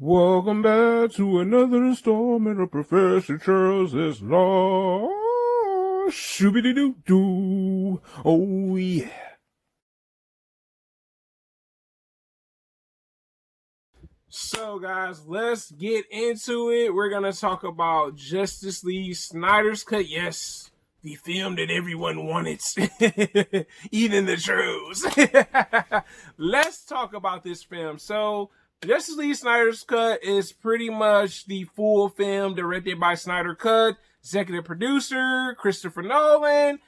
Welcome back to another installment of Professor Charles's Law. Shooby-doo-doo-doo. Oh, yeah. So, guys, let's get into it. We're going to talk about Justice League Snyder's Cut. Yes, the film that everyone wanted. Even the trolls. Let's talk about this film. So, Justice League Snyder's Cut is pretty much the full film directed by Snyder Cut, executive producer Christopher Nolan.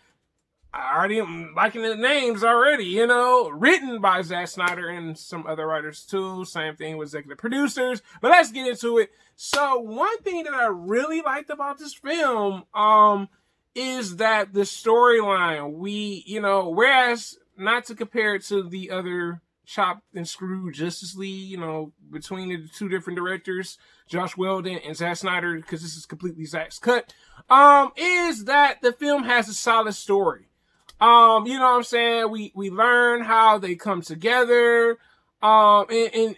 I already am liking the names already, written by Zack Snyder and some other writers too. Same thing with executive producers, but let's get into it. So one thing that I really liked about this film, is that the storyline, whereas not to compare it to the other chopped and screwed Justice League, between the two different directors, Josh Whedon and Zack Snyder, because this is completely Zack's cut, is that the film has a solid story. You know what I'm saying? We learn how they come together, and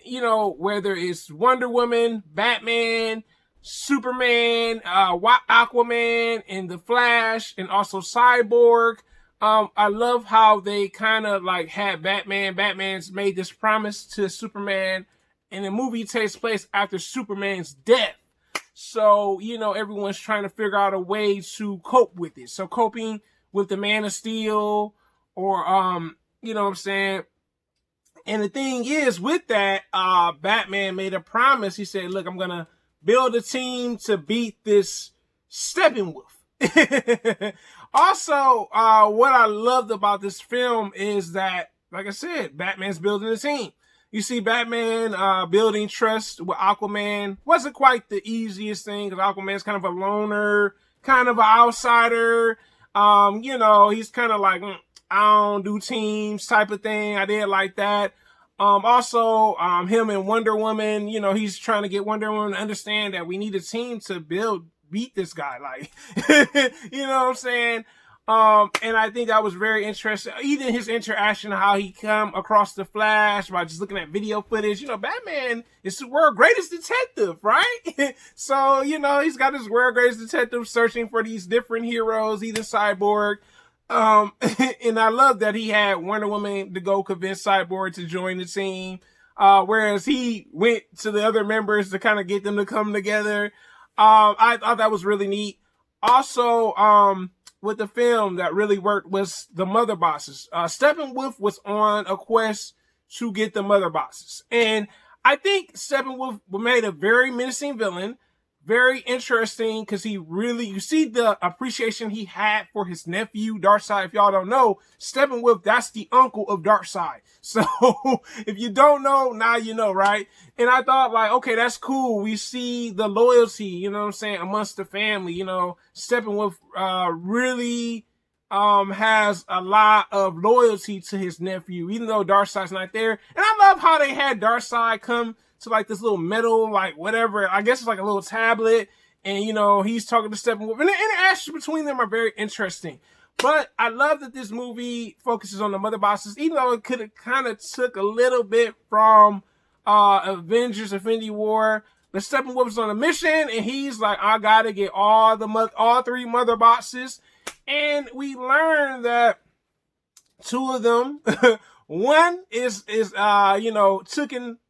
whether it's Wonder Woman, Batman, Superman, Aquaman, and The Flash, and also Cyborg. I love how they kind of like had Batman. Batman's made this promise to Superman, and the movie takes place after Superman's death. So, everyone's trying to figure out a way to cope with it. So coping with the Man of Steel, or, you know what I'm saying? And the thing is, with that, Batman made a promise. He said, look, I'm going to build a team to beat this Steppenwolf. Also, what I loved about this film is that, like I said, Batman's building a team. You see Batman building trust with Aquaman. Wasn't quite the easiest thing, because Aquaman's kind of a loner, kind of an outsider. He's kind of like, I don't do teams type of thing. I did like that. Also, him and Wonder Woman, he's trying to get Wonder Woman to understand that we need a team to beat this guy. Like, you know what I'm saying? And I think that was very interesting. Even his interaction, how he come across the Flash by just looking at video footage. Batman is the world's greatest detective, right? So, he's got his world's greatest detective searching for these different heroes, even Cyborg. And I love that he had Wonder Woman to go convince Cyborg to join the team. Whereas he went to the other members to kind of get them to come together. I thought that was really neat. Also, with the film that really worked was the Mother Bosses. Steppenwolf was on a quest to get the Mother Bosses. And I think Steppenwolf made a very menacing villain. Very interesting, because you see the appreciation he had for his nephew, Darkseid. If y'all don't know, Steppenwolf, that's the uncle of Darkseid. So, if you don't know, now you know, right? And I thought, like, okay, that's cool. We see the loyalty, amongst the family. Steppenwolf really has a lot of loyalty to his nephew, even though Darkseid's not there. And I love how they had Darkseid come to like this little metal, like whatever, I guess it's like a little tablet, and he's talking to Steppenwolf, and the interactions between them are very interesting. But I love that this movie focuses on the Mother Bosses, even though it could have kind of took a little bit from Avengers Infinity War. But Steppenwolf's on a mission, and he's like, I gotta get all three Mother Bosses. And we learn that two of them, one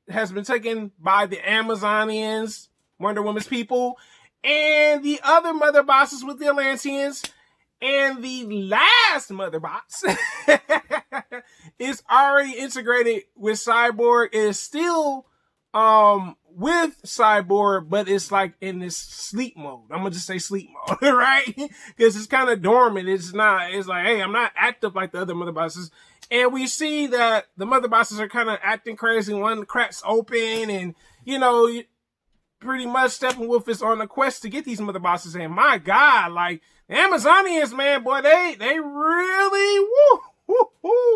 has been taken by the Amazonians, Wonder Woman's people, and the other Mother Bosses with the Atlanteans. And the last Mother Boss is already integrated with Cyborg. It is still with Cyborg, but it's like in this sleep mode. I'm gonna just say sleep mode, right? Because it's kind of dormant. It's like, hey, I'm not active like the other Mother Bosses. And we see that the Mother Bosses are kind of acting crazy. One cracks open, and pretty much Steppenwolf is on a quest to get these Mother Bosses. And my God, like, the Amazonians, man, boy, they really,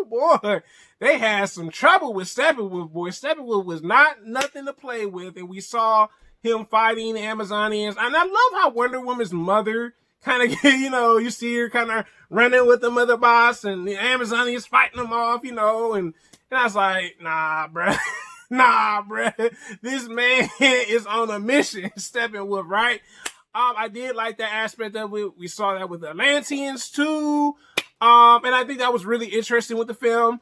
boy, they had some trouble with Steppenwolf, boy. Steppenwolf was not nothing to play with, and we saw him fighting the Amazonians. And I love how Wonder Woman's mother kind of, you see her kind of running with the Mother Boss, and the Amazonians fighting them off, and I was like, nah, bruh. Nah, bruh. This man is on a mission, Steppenwolf, right? I did like that aspect of it. We saw that with the Atlanteans too. And I think that was really interesting with the film.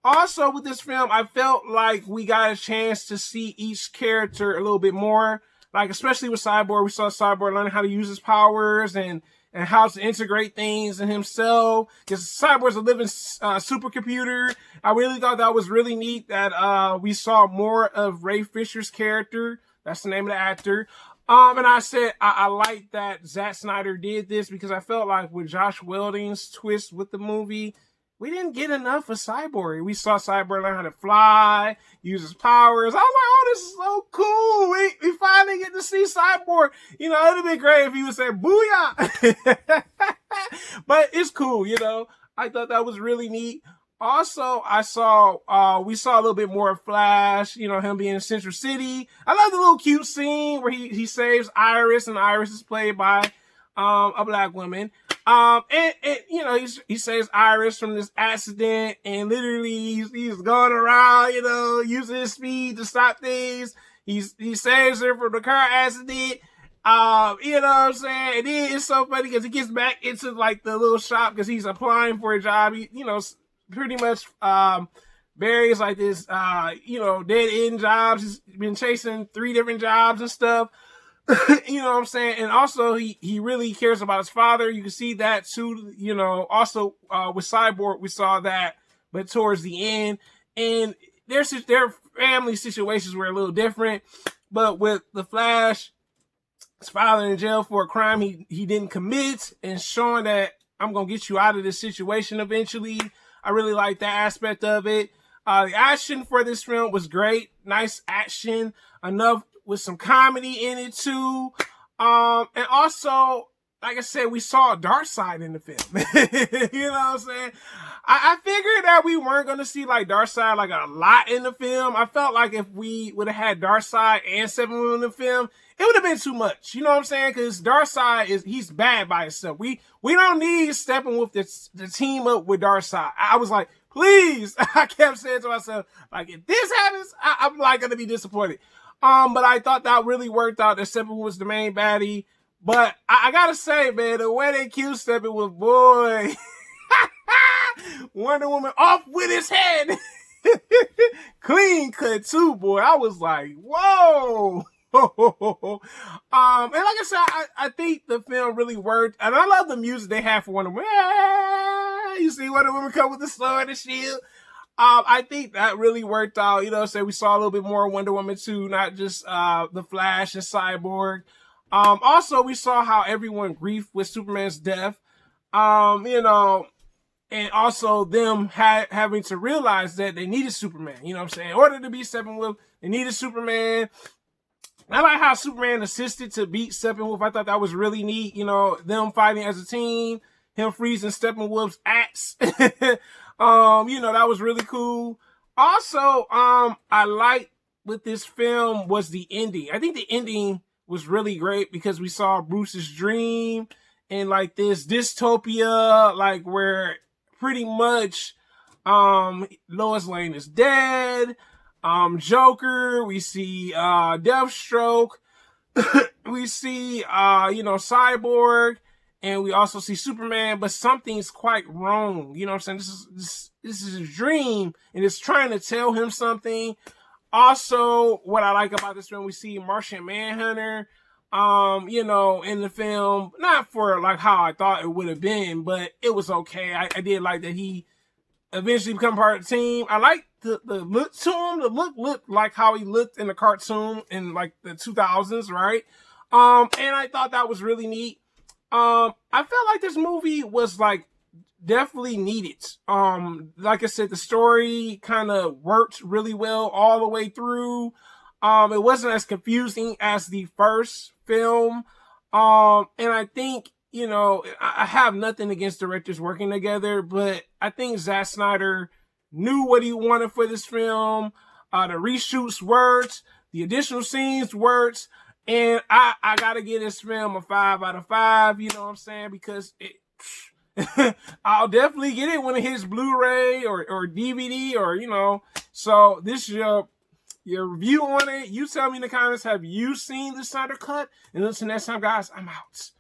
Also, with this film, I felt like we got a chance to see each character a little bit more. Like, especially with Cyborg, we saw Cyborg learning how to use his powers and how to integrate things in himself. Because Cyborg's a living supercomputer. I really thought that was really neat that we saw more of Ray Fisher's character. That's the name of the actor. And I said I like that Zack Snyder did this because I felt like with Josh Welding's twist with the movie, we didn't get enough of Cyborg. We saw Cyborg learn how to fly, use his powers. I was like, oh, this is so cool. We finally get to see Cyborg. You know, it would have been great if he would say, booyah. But it's cool, you know. I thought that was really neat. Also, we saw a little bit more of Flash, you know, him being in Central City. I love the little cute scene where he saves Iris, and Iris is played by a black woman. And you know, he saves Iris from this accident, and literally he's going around, you know, using his speed to stop things. He saves her from the car accident. You know what I'm saying? And then it's so funny because he gets back into like the little shop because he's applying for a job. You know, pretty much Barry's like this, you know, dead end jobs. He's been chasing 3 different jobs and stuff. You know what I'm saying? And also he really cares about his father. You can see that too, you know. Also with Cyborg we saw that, but towards the end, and their family situations were a little different. But with the Flash, his father in jail for a crime he didn't commit, and showing that I'm gonna get you out of this situation eventually. I really like that aspect of it. The action for this film was great. Nice action, enough with some comedy in it too. And also, like I said, we saw a dark side in the film. You know what I'm saying? I figured that we weren't going to see like Darkseid like a lot in the film. I felt like if we would have had Darkseid and Steppenwolf in the film, it would have been too much. You know what I'm saying? Because Darkseid he's bad by himself. We don't need Steppenwolf to team up with Darkseid. I was like, please. I kept saying to myself, like, if this happens, I'm like going to be disappointed. But I thought that really worked out that Steppenwolf was the main baddie. But I gotta say, man, the way they killed Steppenwolf, boy. Wonder Woman off with his head. Clean cut too, boy. I was like, whoa. And like I said, I think the film really worked. And I love the music they have for Wonder Woman. You see Wonder Woman come with the sword and shield. I think that really worked out. You know, so we saw a little bit more Wonder Woman too, not just the Flash and Cyborg. Also, we saw how everyone grieved with Superman's death. You know, and also them having to realize that they needed Superman. You know what I'm saying? In order to beat Steppenwolf, they needed Superman. I like how Superman assisted to beat Steppenwolf. I thought that was really neat. You know, them fighting as a team, him freezing Steppenwolf's axe. You know, that was really cool. Also, I liked with this film was the ending. I think the ending was really great because we saw Bruce's dream and like this dystopia, like where pretty much Lois Lane is dead. Joker, we see Deathstroke, we see you know, Cyborg, and we also see Superman, but something's quite wrong. You know what I'm saying? This is a dream, and it's trying to tell him something. Also, what I like about this film, we see Martian Manhunter, you know, in the film, not for like how I thought it would have been, but it was okay. I did like that he eventually become part of the team. I like the look to him. The look looked like how he looked in the cartoon in like the 2000s, right? And I thought that was really neat. I felt like this movie was like definitely needed. Like I said, the story kind of worked really well all the way through. It wasn't as confusing as the first film. And I think, you know, I have nothing against directors working together, but I think Zack Snyder knew what he wanted for this film. The reshoots worked, the additional scenes worked, and I gotta give this film a 5 out of 5, you know what I'm saying? Because I'll definitely get it when it hits Blu-ray or DVD or, you know. So this is your your review on it. You tell me in the comments, have you seen the Snyder Cut? And until next time, guys, I'm out.